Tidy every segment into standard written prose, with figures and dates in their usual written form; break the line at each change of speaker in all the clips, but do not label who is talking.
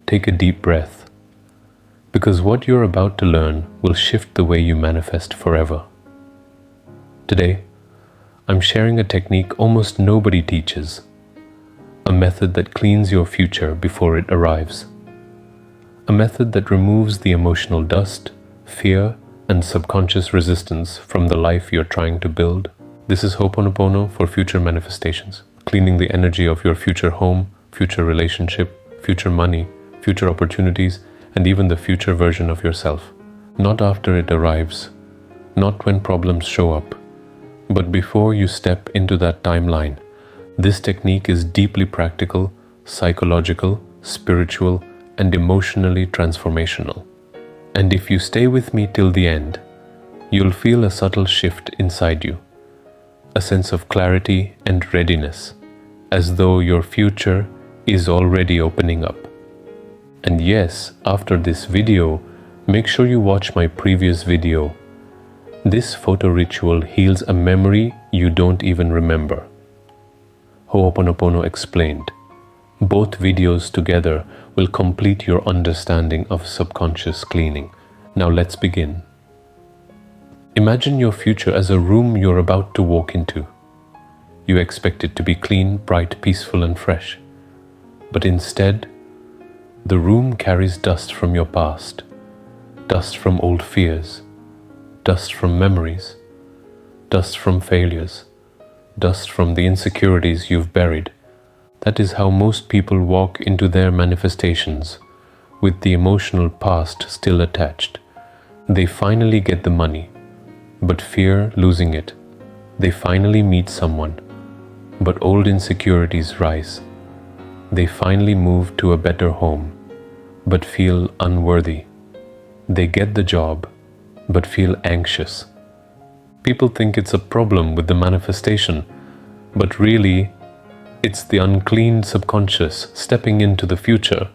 take a deep breath, because what you're about to learn will shift the way you manifest forever. Today, I'm sharing a technique almost nobody teaches, a method that cleans your future before it arrives, a method that removes the emotional dust, fear, and subconscious resistance from the life you're trying to build. This is hooponopono for future manifestations, cleaning the energy of your future home, future relationship, future money, future opportunities, and even the future version of yourself. Not after it arrives, not when problems show up, but before you step into that timeline. This technique is deeply practical, psychological, spiritual, and emotionally transformational. And if you stay with me till the end, you'll feel a subtle shift inside you, a sense of clarity and readiness, as though your future is already opening up. And yes, after this video, make sure you watch my previous video. This photo ritual heals a memory you don't even remember. Hooponopono explained. Both videos together will complete your understanding of subconscious cleaning. Now let's begin. Imagine your future as a room you're about to walk into. You expect it to be clean, bright, peaceful, and fresh. But instead, the room carries dust from your past, dust from old fears, dust from memories, dust from failures, dust from the insecurities you've buried. That is how most people walk into their manifestations, with the emotional past still attached. They finally get the money, but fear losing it. They finally meet someone, but old insecurities rise. They finally move to a better home, but feel unworthy. They get the job, but feel anxious. People think it's a problem with the manifestation, but really, it's the unclean subconscious stepping into the future.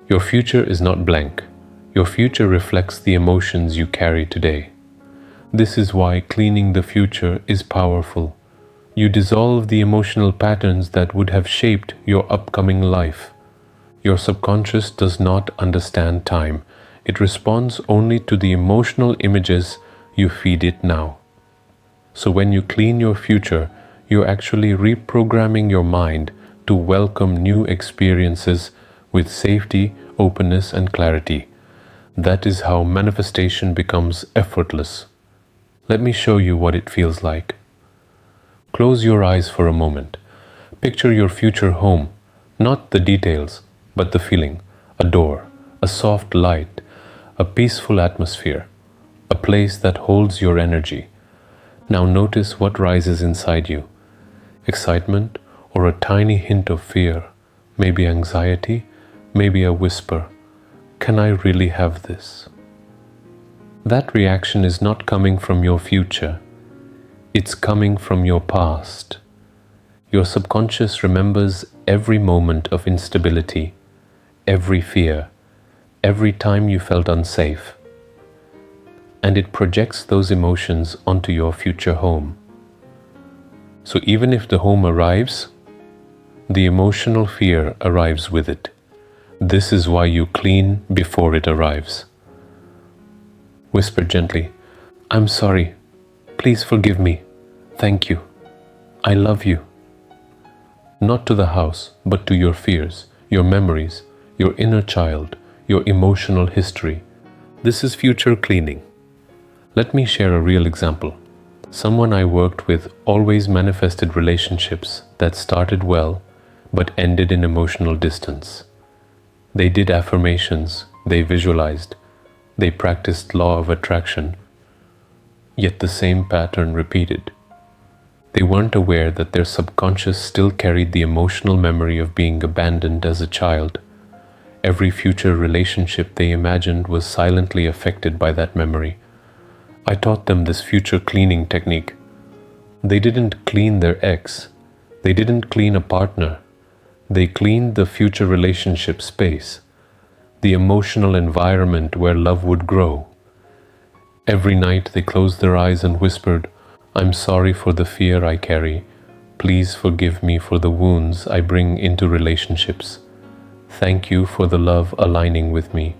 Your future is not blank. Your future reflects the emotions you carry today. This is why cleaning the future is powerful. You dissolve the emotional patterns that would have shaped your upcoming life. Your subconscious does not understand time. It responds only to the emotional images you feed it now. So when you clean your future, you're actually reprogramming your mind to welcome new experiences with safety, openness, and clarity. That is how manifestation becomes effortless. Let me show you what it feels like. Close your eyes for a moment. Picture your future home, not the details, but the feeling. A door, a soft light, a peaceful atmosphere, a place that holds your energy. Now notice what rises inside you. Excitement or a tiny hint of fear, maybe anxiety, maybe a whisper. Can I really have this? That reaction is not coming from your future. It's coming from your past. Your subconscious remembers every moment of instability, every fear, every time you felt unsafe. And it projects those emotions onto your future home. So even if the home arrives, the emotional fear arrives with it. This is why you clean before it arrives. Whisper gently, "I'm sorry. Please forgive me. Thank you. I love you." Not to the house, but to your fears, your memories, your inner child, your emotional history. This is future cleaning. Let me share a real example. Someone I worked with always manifested relationships that started well, but ended in emotional distance. They did affirmations, they visualized, they practiced law of attraction, yet the same pattern repeated. They weren't aware that their subconscious still carried the emotional memory of being abandoned as a child. Every future relationship they imagined was silently affected by that memory. I taught them this future cleaning technique. They didn't clean their ex. They didn't clean a partner. They cleaned the future relationship space, the emotional environment where love would grow. Every night they closed their eyes and whispered, "I'm sorry for the fear I carry. Please forgive me for the wounds I bring into relationships. Thank you for the love aligning with me.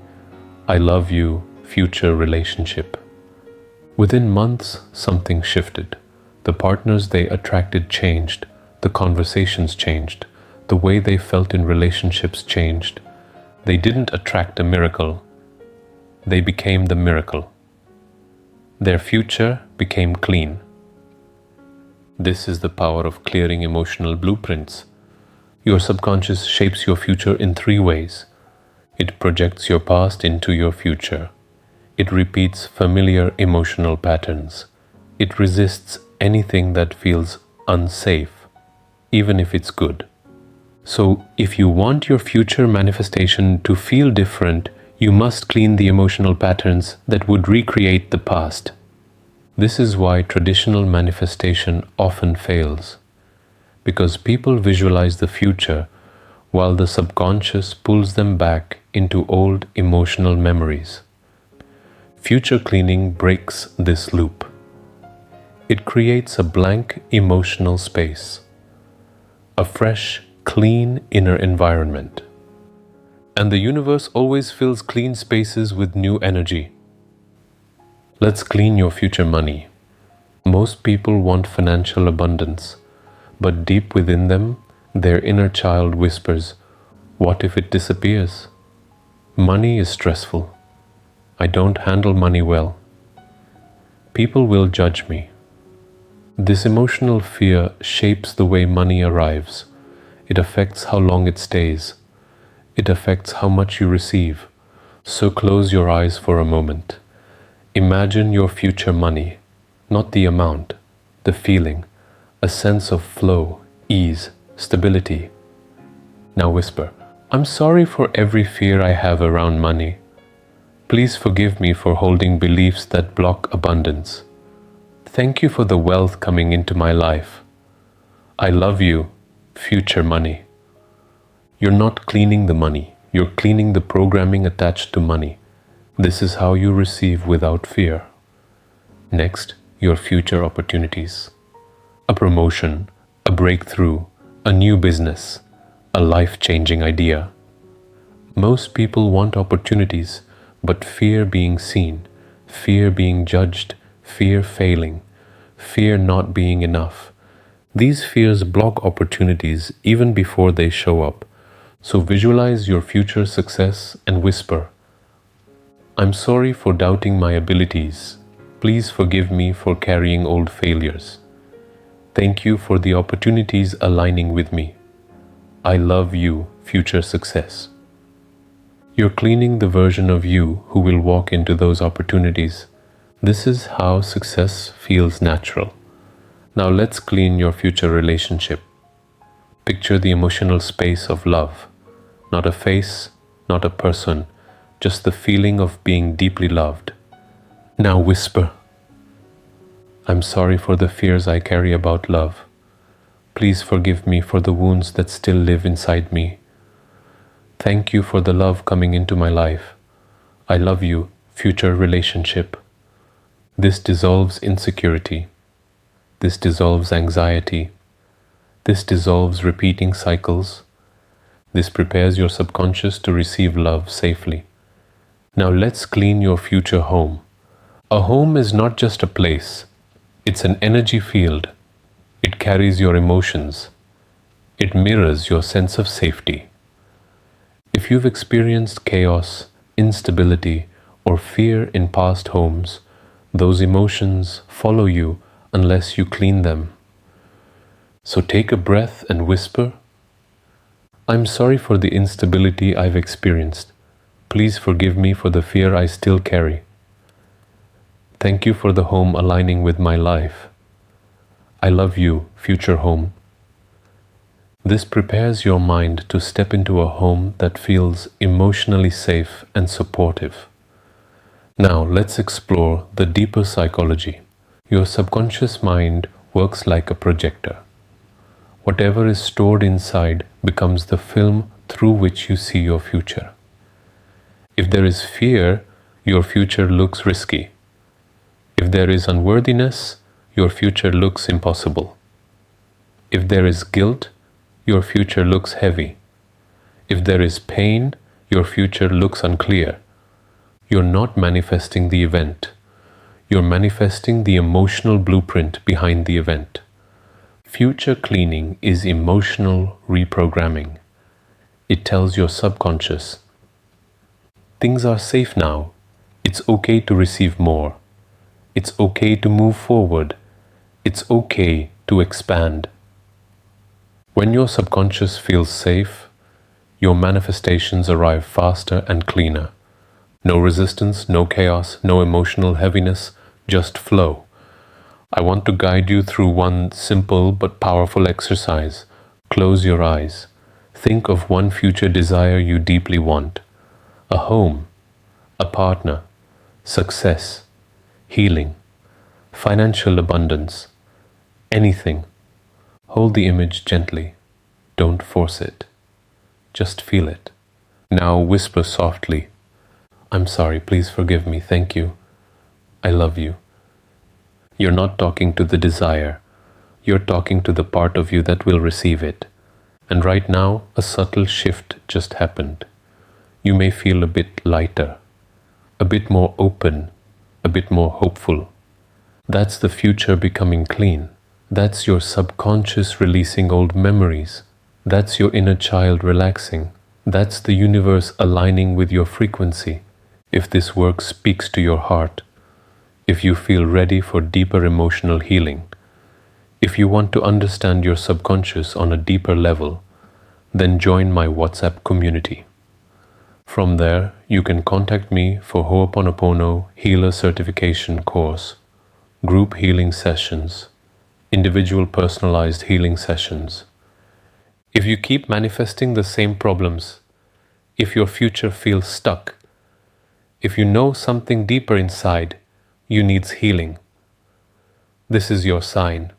I love you, future relationship. Within months, something shifted. The partners they attracted changed. The conversations changed. The way they felt in relationships changed. They didn't attract a miracle. They became the miracle. Their future became clean. This is the power of clearing emotional blueprints. Your subconscious shapes your future in three ways. It projects your past into your future. It repeats familiar emotional patterns. It resists anything that feels unsafe, even if it's good. So, if you want your future manifestation to feel different, you must clean the emotional patterns that would recreate the past. This is why traditional manifestation often fails, because people visualize the future while the subconscious pulls them back into old emotional memories. Future cleaning breaks this loop. It creates a blank emotional space, a fresh, clean inner environment. And the universe always fills clean spaces with new energy. Let's clean your future money. Most people want financial abundance, but deep within them, their inner child whispers, "What if it disappears? Money is stressful. I don't handle money well. People will judge me." This emotional fear shapes the way money arrives. It affects how long it stays. It affects how much you receive. So close your eyes for a moment. Imagine your future money, not the amount, the feeling, a sense of flow, ease, stability. Now whisper, "I'm sorry for every fear I have around money. Please forgive me for holding beliefs that block abundance. Thank you for the wealth coming into my life. I love you, future money." You're not cleaning the money, you're cleaning the programming attached to money. This is how you receive without fear. Next, your future opportunities. A promotion, a breakthrough, a new business, a life-changing idea. Most people want opportunities, but fear being seen, fear being judged, fear failing, fear not being enough. These fears block opportunities even before they show up. So visualize your future success and whisper, "I'm sorry for doubting my abilities. Please forgive me for carrying old failures. Thank you for the opportunities aligning with me. I love you, future success." You're cleaning the version of you who will walk into those opportunities. This is how success feels natural. Now let's clean your future relationship. Picture the emotional space of love. Not a face, not a person, just the feeling of being deeply loved. Now whisper, "I'm sorry for the fears I carry about love. Please forgive me for the wounds that still live inside me. Thank you for the love coming into my life. I love you, future relationship." This dissolves insecurity. This dissolves anxiety. This dissolves repeating cycles. This prepares your subconscious to receive love safely. Now let's clean your future home. A home is not just a place. It's an energy field. It carries your emotions. It mirrors your sense of safety. If you've experienced chaos, instability, or fear in past homes, those emotions follow you unless you clean them. So take a breath and whisper, "I'm sorry for the instability I've experienced. Please forgive me for the fear I still carry. Thank you for the home aligning with my life. I love you, future home." This prepares your mind to step into a home that feels emotionally safe and supportive. Now let's explore the deeper psychology. Your subconscious mind works like a projector. Whatever is stored inside becomes the film through which you see your future. If there is fear, your future looks risky. If there is unworthiness, your future looks impossible. If there is guilt, your future looks heavy. If there is pain, your future looks unclear. You're not manifesting the event. You're manifesting the emotional blueprint behind the event. Future cleaning is emotional reprogramming. It tells your subconscious, things are safe now. It's okay to receive more. It's okay to move forward. It's okay to expand. When your subconscious feels safe, your manifestations arrive faster and cleaner. No resistance, no chaos, no emotional heaviness, just flow. I want to guide you through one simple but powerful exercise. Close your eyes. Think of one future desire you deeply want. A home, a partner, success, healing, financial abundance, anything. Hold the image gently. Don't force it. Just feel it. Now whisper softly, I'm sorry, please forgive me, thank you. I love you. You're not talking to the desire. You're talking to the part of you that will receive it. And right now, a subtle shift just happened. You may feel a bit lighter, a bit more open, a bit more hopeful. That's the future becoming clean. That's your subconscious releasing old memories. That's your inner child relaxing. That's the universe aligning with your frequency. If this work speaks to your heart, if you feel ready for deeper emotional healing, if you want to understand your subconscious on a deeper level, then join my WhatsApp community. From there, you can contact me for Hooponopono Healer Certification course, group healing sessions, individual personalized healing sessions. If you keep manifesting the same problems, if your future feels stuck, if you know something deeper inside you needs healing, this is your sign.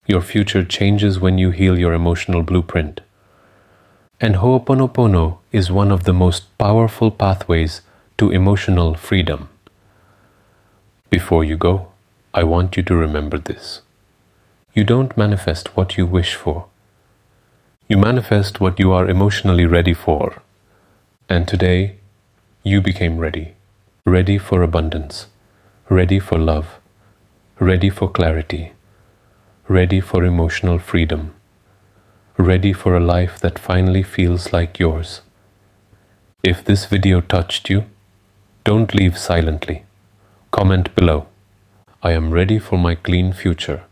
Your future changes when you heal your emotional blueprint. And Ho'oponopono is one of the most powerful pathways to emotional freedom. Before you go, I want you to remember this. You don't manifest what you wish for. You manifest what you are emotionally ready for. And today, you became ready. Ready for abundance. Ready for love. Ready for clarity. Ready for emotional freedom. Ready for a life that finally feels like yours. If this video touched you, don't leave silently. Comment below. I am ready for my clean future.